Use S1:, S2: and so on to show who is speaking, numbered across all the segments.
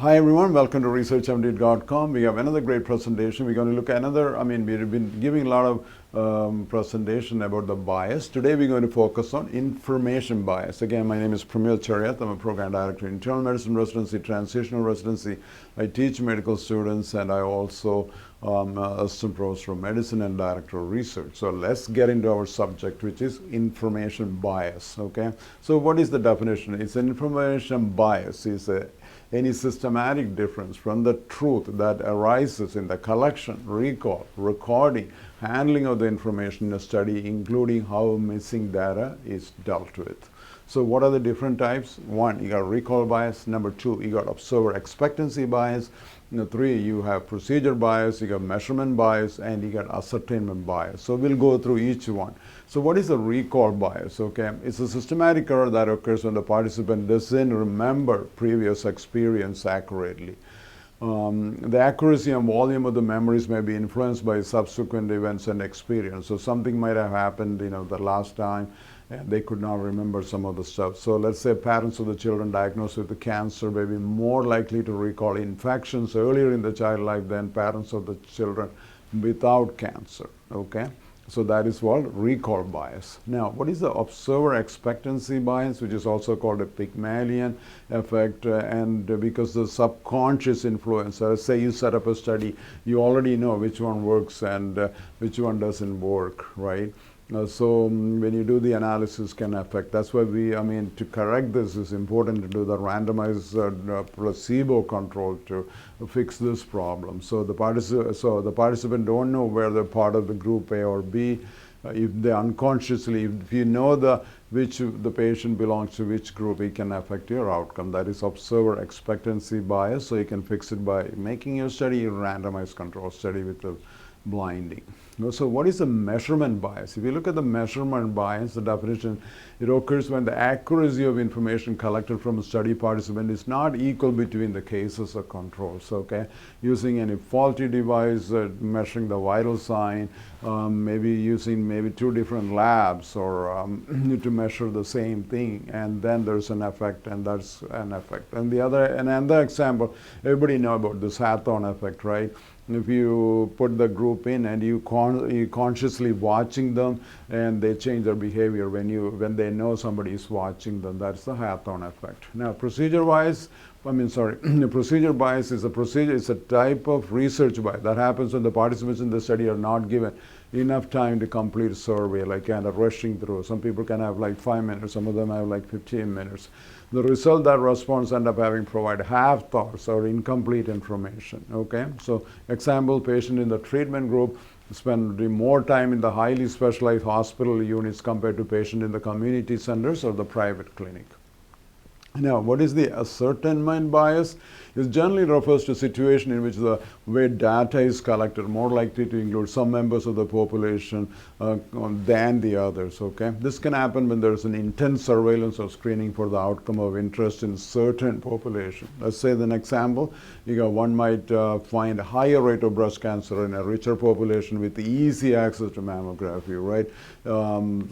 S1: Hi everyone, welcome to researchmd.com. We have another great presentation. We're going to look at another, we've been giving a lot of presentation about the bias. Today we're going to focus on information bias. Again, my name is Pramil Cheriyath. I'm a program director in internal medicine residency, transitional residency. I teach medical students and I also assistant professor of medicine and director of research. So let's get into our subject, which is information bias. Okay. So what is the definition? It's an information bias. It's any systematic difference from the truth that arises in the collection, recall, recording, handling of the information in a study, including how missing data is dealt with. So what are the different types? One, you got recall bias. Number two, you got observer expectancy bias. Three, you have procedure bias, you got measurement bias, and you got ascertainment bias. So we'll go through each one. So what is a recall bias? Okay, it's a systematic error that occurs when the participant doesn't remember previous experience accurately. The accuracy and volume of the memories may be influenced by subsequent events and experience. So something might have happened, the last time, and they could not remember some of the stuff. So let's say parents of the children diagnosed with the cancer may be more likely to recall infections earlier in the child life than parents of the children without cancer. Okay. So that is called recall bias. Now, what is the observer expectancy bias, which is also called a Pygmalion effect, and because the subconscious influence, let's say you set up a study, you already know which one works and which one doesn't work, right? So when you do the analysis can affect. That's why to correct this is important to do the randomized placebo control to fix this problem. So the participant don't know where they're part of the group A or B. If they unconsciously, if you know which the patient belongs to which group, it can affect your outcome. That is observer expectancy bias. So you can fix it by making your study a randomized control study with the blinding. So what is the measurement bias? If you look at the measurement bias, the definition, it occurs when the accuracy of information collected from a study participant is not equal between the cases or controls. Okay, using any faulty device, measuring the vital sign, maybe using two different labs or to measure the same thing, and then there's an effect, and that's an effect. And another example, everybody know about this Hawthorne effect, right? If you put the group in and you consciously watching them and they change their behavior when they know somebody is watching them, that's the Hawthorne effect. Now procedure bias, procedure bias is it's a type of research bias that happens when the participants in the study are not given enough time to complete a survey, like kind of rushing through. Some people can have like 5 minutes, some of them have like 15 minutes. The result that respondents end up having provide half thoughts or incomplete information. Okay, so example, patient in the treatment group spend more time in the highly specialized hospital units compared to patient in the community centers or the private clinic. Now, what is the ascertainment bias? It generally refers to a situation in which the way data is collected more likely to include some members of the population than the others. Okay, this can happen when there is an intense surveillance or screening for the outcome of interest in certain population. Let's say an example, one might find a higher rate of breast cancer in a richer population with easy access to mammography, right?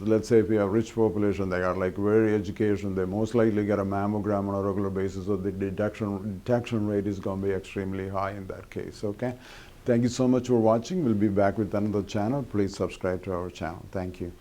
S1: Let's say if you have a rich population, they are like very educated, they most likely get a mammogram on a regular basis, so the detection rate is going to be extremely high in that case. Okay, thank you so much for watching. We'll be back with another channel. Please subscribe to our channel. Thank you.